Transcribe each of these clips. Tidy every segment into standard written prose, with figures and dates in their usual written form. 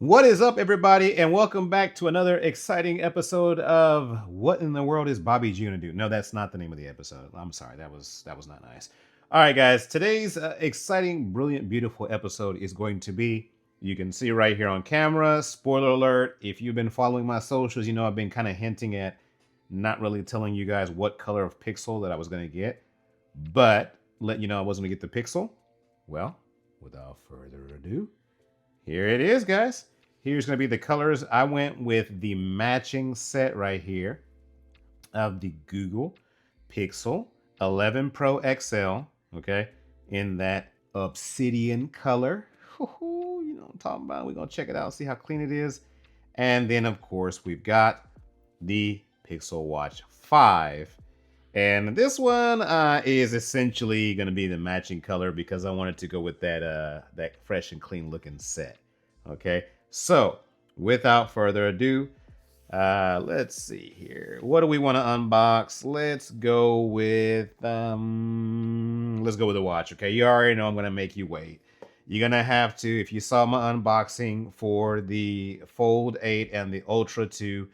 What is up, everybody, and welcome back to another exciting episode of What in the World is Bobby G gonna do? No, that's not the name of the episode. I'm sorry, that was not nice. All right, guys, today's exciting, brilliant, beautiful episode is going to be. You can see right here on camera. Spoiler alert: if you've been following my socials, you know I've been kind of hinting at not really telling you guys what color of pixel that I was gonna get, but let you know I wasn't gonna get the pixel. Well, without further ado, here it is, guys. Here's going to be the colors. I went with the matching set right here of the Google Pixel 11 Pro XL, okay, in that Obsidian color. You know what I'm talking about. We're going to check it out, see how clean it is. And then, of course, we've got the Pixel Watch 5. And this one is essentially going to be the matching color because I wanted to go with that fresh and clean looking set. Okay, so without further ado, let's see here. What do we want to unbox? Let's go with the watch. Okay, you already know I'm gonna make you wait. You're gonna have to, if you saw my unboxing for the Fold 8 and the Ultra 2,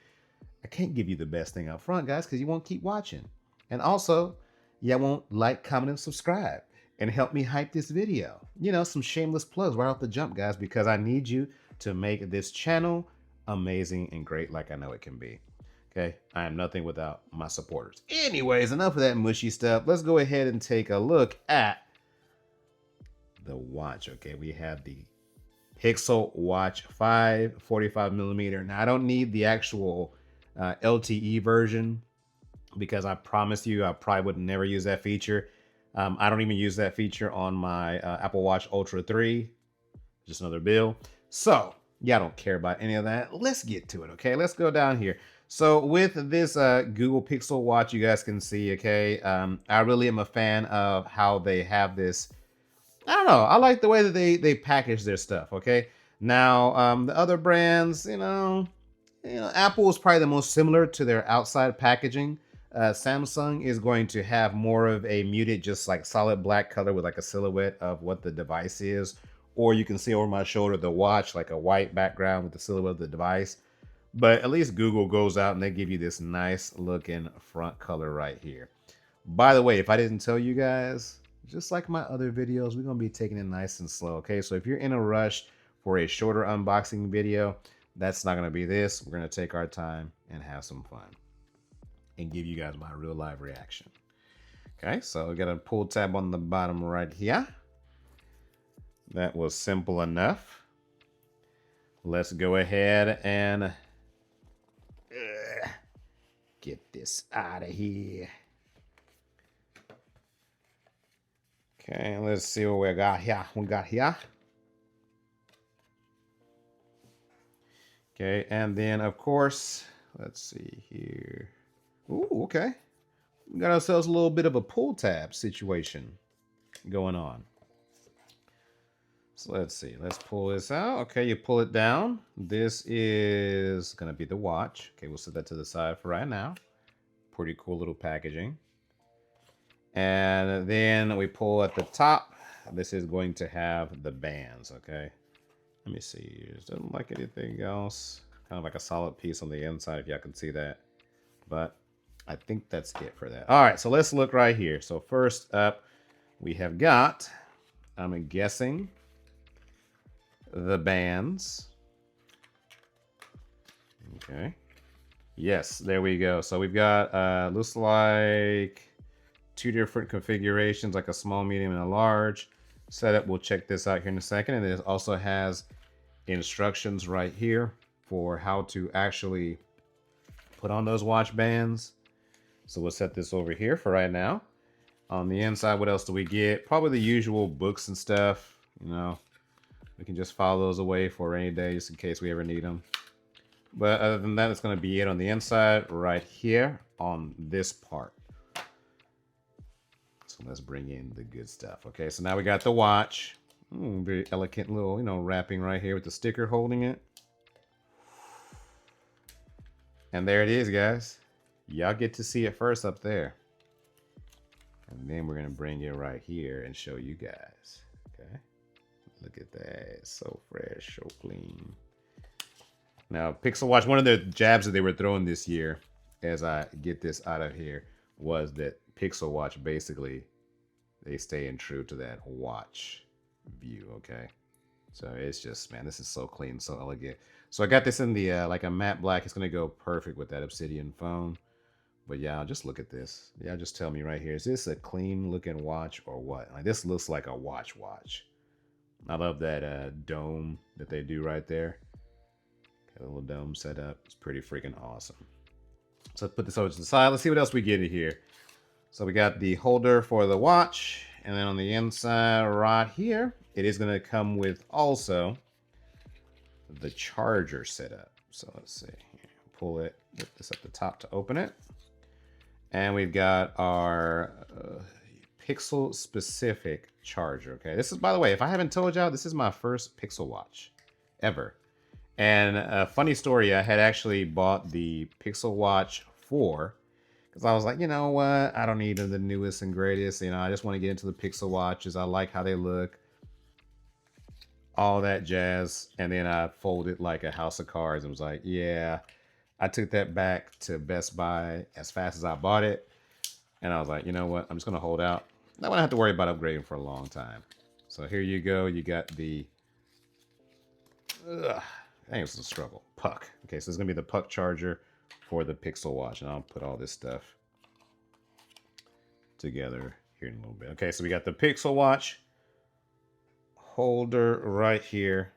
I can't give you the best thing up front, guys, because you won't keep watching. And also, you won't like, comment, and subscribe and help me hype this video. You know, some shameless plugs right off the jump, guys, because I need you to make this channel amazing and great like I know it can be. Okay, I am nothing without my supporters. Anyways, enough of that mushy stuff. Let's go ahead and take a look at the watch. Okay, we have the Pixel Watch 5 45 millimeter. Now, I don't need the actual LTE version because I promise you I probably would never use that feature. I don't even use that feature on my Apple Watch Ultra 3. Just another bill. So, yeah, I don't care about any of that. Let's get to it, okay? Let's go down here. So with this Google Pixel Watch, you guys can see, okay, I really am a fan of how they have this. I don't know. I like the way that they package their stuff, okay? Now, the other brands, Apple is probably the most similar to their outside packaging. Samsung is going to have more of a muted, just like solid black color with like a silhouette of what the device is. Or you can see over my shoulder the watch, like a white background with the silhouette of the device. But at least Google goes out and they give you this nice looking front color right here. By the way, if I didn't tell you guys, just like my other videos, we're going to be taking it nice and slow. Okay, so if you're in a rush for a shorter unboxing video, that's not going to be this. We're going to take our time and have some fun and give you guys my real live reaction. Okay, so we got a pull tab on the bottom right here. That was simple enough. Let's go ahead and get this out of here. Okay, let's see what we got here. Okay, and then of course, let's see here. Ooh, okay. We got ourselves a little bit of a pull tab situation going on. So let's see. Let's pull this out. Okay, you pull it down. This is going to be the watch. Okay, we'll set that to the side for right now. Pretty cool little packaging. And then we pull at the top. This is going to have the bands, okay? Let me see. It doesn't like anything else. Kind of like a solid piece on the inside, if y'all can see that. But I think that's it for that. All right, so let's look right here. So first up, we have got, I'm guessing, the bands. Okay. Yes, there we go. So we've got, looks like two different configurations, like a small, medium, and a large setup. We'll check this out here in a second. And it also has instructions right here for how to actually put on those watch bands. So we'll set this over here for right now. On the inside, what else do we get? Probably the usual books and stuff. You know, we can just file those away for rainy days in case we ever need them. But other than that, it's going to be it on the inside right here on this part. So let's bring in the good stuff. Okay, so now we got the watch. Very elegant little, wrapping right here with the sticker holding it. And there it is, guys. Y'all get to see it first up there. And then we're going to bring it right here and show you guys. Okay. Look at that. So fresh, so clean. Now, Pixel Watch, one of the jabs that they were throwing this year, as I get this out of here, was that Pixel Watch basically they stay in true to that watch view. Okay, so it's just, man, this is so clean, so elegant. So I got this in the like a matte black. It's gonna go perfect with that Obsidian phone. But yeah, just look at this. Yeah, just tell me right here, is this a clean looking watch or what? Like, this looks like a watch. I love that dome that they do right there. Got a little dome set up. It's pretty freaking awesome. So let's put this over to the side. Let's see what else we get in here. So we got the holder for the watch. And then on the inside right here, it is going to come with also the charger setup. So let's see. Pull it, lift this up the top to open it. And we've got our Pixel specific charger. Okay, this is, by the way, if I haven't told y'all, this is my first Pixel watch ever. And a funny story, I had actually bought the Pixel Watch 4 because I was like, you know what? I don't need the newest and greatest. You know, I just want to get into the Pixel watches. I like how they look. All that jazz. And then I folded like a house of cards and was like, yeah. I took that back to Best Buy as fast as I bought it. And I was like, you know what? I'm just going to hold out. I won't have to worry about upgrading for a long time. So here you go. You got the... Ugh. I think it's a struggle. Puck. Okay, so it's going to be the puck charger for the Pixel Watch. And I'll put all this stuff together here in a little bit. Okay, so we got the Pixel Watch holder right here.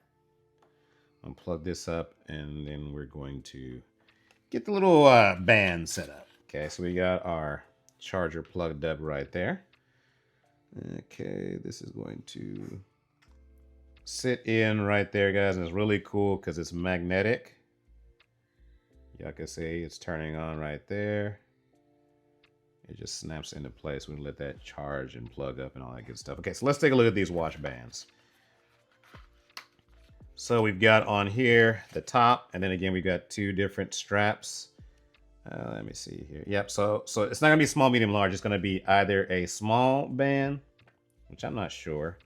I'll plug this up, and then we're going to get the little band set up. Okay, so we got our charger plugged up right there. Okay, this is going to sit in right there, guys, and it's really cool because it's magnetic. Y'all can see it's turning on right there. It just snaps into place. We can let that charge and plug up and all that good stuff. Okay, so let's take a look at these watch bands. So we've got on here the top, and then again we've got two different straps. Let me see here. Yep, so it's not gonna be small, medium, large. It's gonna be either a small band, which I'm not sure.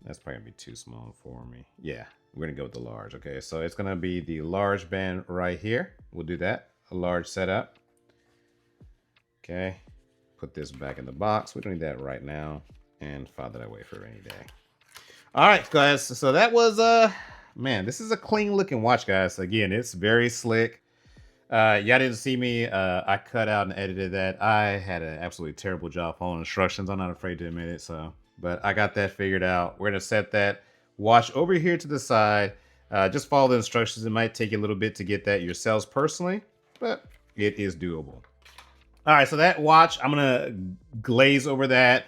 That's probably gonna be too small for me. Yeah, we're gonna go with the large. Okay, so it's gonna be the large band right here. We'll do that. A large setup. Okay, put this back in the box. We don't need that right now, and file that away for a rainy day. All right, guys. So that was man, this is a clean looking watch, guys. Again, it's very slick. Y'all didn't see me. I cut out and edited that. I had an absolutely terrible job following instructions. I'm not afraid to admit it. So, but I got that figured out. We're gonna set that watch over here to the side. Just follow the instructions. It might take you a little bit to get that yourselves personally, but it is doable. All right, so that watch, I'm gonna glaze over that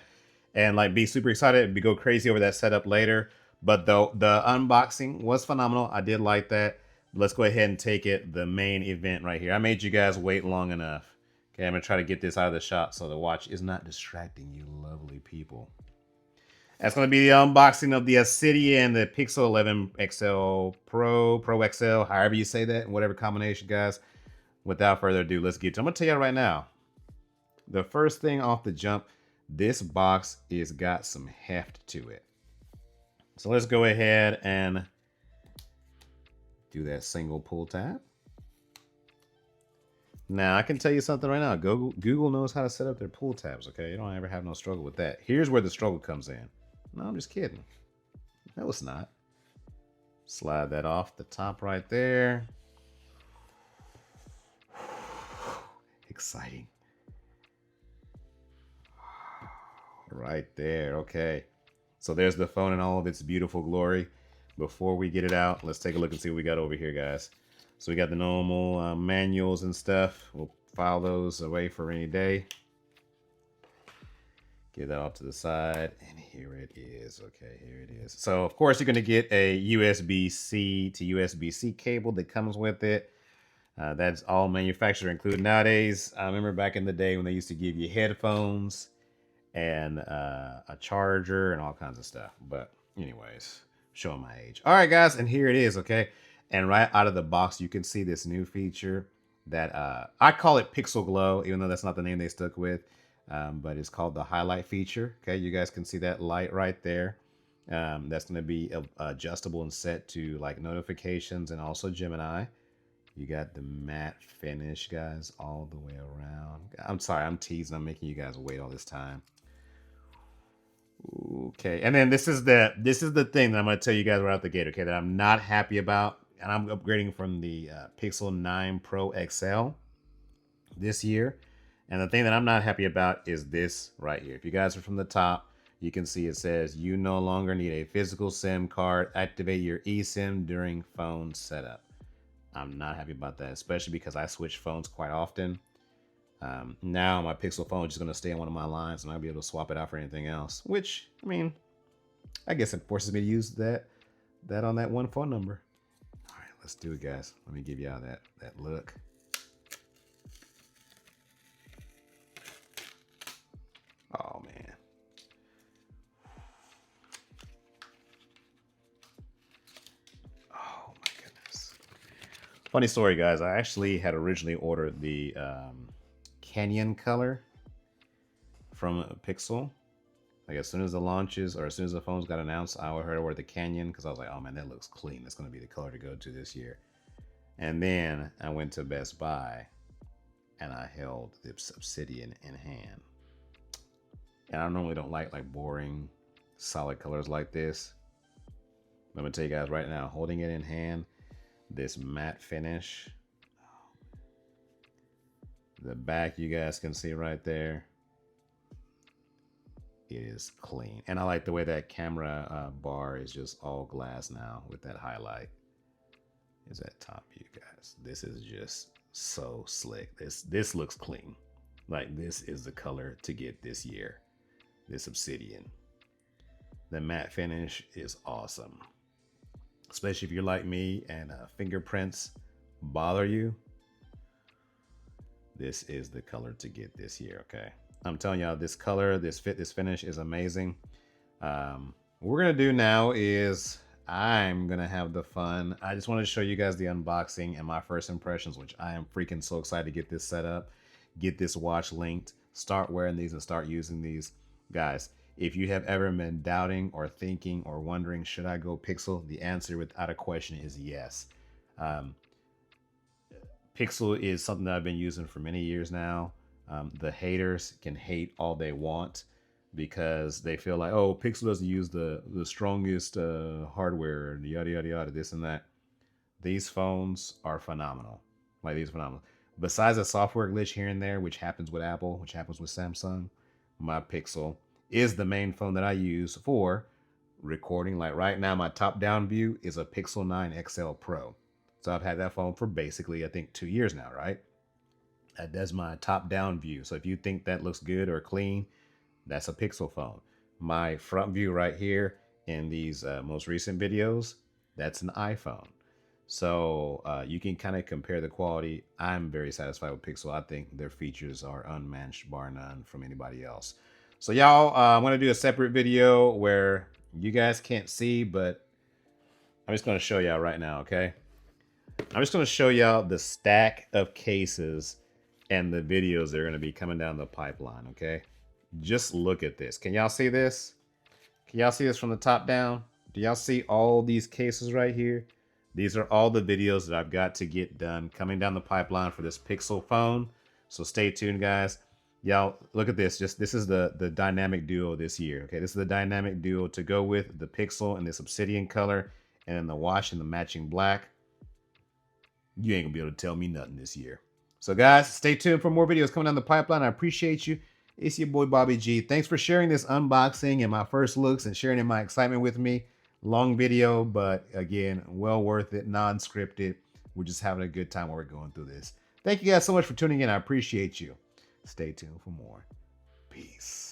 and like be super excited and go crazy over that setup later. But the unboxing was phenomenal. I did like that. Let's go ahead and take it the main event right here. I made you guys wait long enough. Okay, I'm gonna try to get this out of the shot so the watch is not distracting you lovely people. That's gonna be the unboxing of the Obsidian, the Pixel 11 XL Pro, Pro XL, however you say that, whatever combination, guys. Without further ado, let's get to it. I'm gonna tell you right now, the first thing off the jump, this box is got some heft to it. So let's go ahead and do that single pull tab. Now, I can tell you something right now. Google knows how to set up their pull tabs, okay? You don't ever have no struggle with that. Here's where the struggle comes in. No, I'm just kidding. No, it's not. Slide that off the top right there. Exciting. Right there, okay. So there's the phone in all of its beautiful glory. Before we get it out, let's take a look and see what we got over here, guys. So we got the normal manuals and stuff. We'll file those away for any day. Get that off to the side. And here it is. Okay, here it is. So, of course, you're going to get a USB-C to USB-C cable that comes with it. That's all manufacturer included nowadays. I remember back in the day when they used to give you headphones and a charger and all kinds of stuff. But anyways, showing my age. All right, guys, and here it is, okay? And right out of the box, you can see this new feature that I call it Pixel Glow, even though that's not the name they stuck with. But it's called the highlight feature. Okay, you guys can see that light right there. That's going to be adjustable and set to like notifications and also Gemini. You got the matte finish, guys, all the way around. I'm sorry, I'm teasing. I'm making you guys wait all this time. Okay, and then this is the thing that I'm gonna tell you guys right out the gate. Okay, that I'm not happy about, and I'm upgrading from the Pixel 9 Pro XL this year. And the thing that I'm not happy about is this right here. If you guys are from the top, you can see it says you no longer need a physical SIM card. Activate your eSIM during phone setup. I'm not happy about that, especially because I switch phones quite often. Now my Pixel phone is just going to stay on one of my lines and I'll be able to swap it out for anything else, which, I mean, I guess it forces me to use that on that one phone number. All right, let's do it, guys. Let me give y'all that look. Oh, man. Oh, my goodness. Funny story, guys. I actually had originally ordered the Canyon color from Pixel. Like as soon as the launches or as soon as the phones got announced, I heard order the Canyon because I was like, oh man, that looks clean. That's going to be the color to go to this year. And then I went to Best Buy and I held the Obsidian in hand. And I normally don't like boring, solid colors like this. I'm gonna tell you guys right now, holding it in hand, this matte finish. The back you guys can see right there. It is clean. And I like the way that camera bar is just all glass now with that highlight. Is that top view, guys? This is just so slick. This looks clean. Like this is the color to get this year. This Obsidian. The matte finish is awesome. Especially if you're like me and fingerprints bother you. This is the color to get this year, okay? I'm telling y'all, this color, this finish is amazing. What we're gonna do now is I'm gonna have the fun. I just want to show you guys the unboxing and my first impressions, which I am freaking so excited to get this set up, get this watch linked, start wearing these and start using these. Guys, if you have ever been doubting or thinking or wondering, should I go Pixel? The answer without a question is yes. Pixel is something that I've been using for many years now. The haters can hate all they want because they feel like, oh, Pixel doesn't use the strongest hardware and yada, yada, yada, this and that. These phones are phenomenal. Like, these are phenomenal. Besides a software glitch here and there, which happens with Apple, which happens with Samsung, my Pixel is the main phone that I use for recording. Like right now, my top-down view is a Pixel 9 XL Pro. So I've had that phone for basically, I think, 2 years now, right? That's my top-down view. So if you think that looks good or clean, that's a Pixel phone. My front view right here in these most recent videos, that's an iPhone. So you can kind of compare the quality. I'm very satisfied with Pixel. I think their features are unmatched, bar none, from anybody else. So y'all, I'm going to do a separate video where you guys can't see, but I'm just going to show y'all right now, okay? I'm just going to show y'all the stack of cases and the videos that are going to be coming down the pipeline, okay? Just look at this. Can y'all see this? Can y'all see this from the top down? Do y'all see all these cases right here? These are all the videos that I've got to get done coming down the pipeline for this Pixel phone. So stay tuned, guys. Y'all, look at this. This is the dynamic duo this year, okay? This is the dynamic duo to go with the Pixel and this Obsidian color and then the wash and the matching black. You ain't gonna be able to tell me nothing this year. So guys, stay tuned for more videos coming down the pipeline. I appreciate you. It's your boy Bobby G. Thanks for sharing this unboxing and my first looks and sharing in my excitement with me. Long video, but again, well worth it, non-scripted. We're just having a good time while we're going through this. Thank you guys so much for tuning in. I appreciate you. Stay tuned for more. Peace.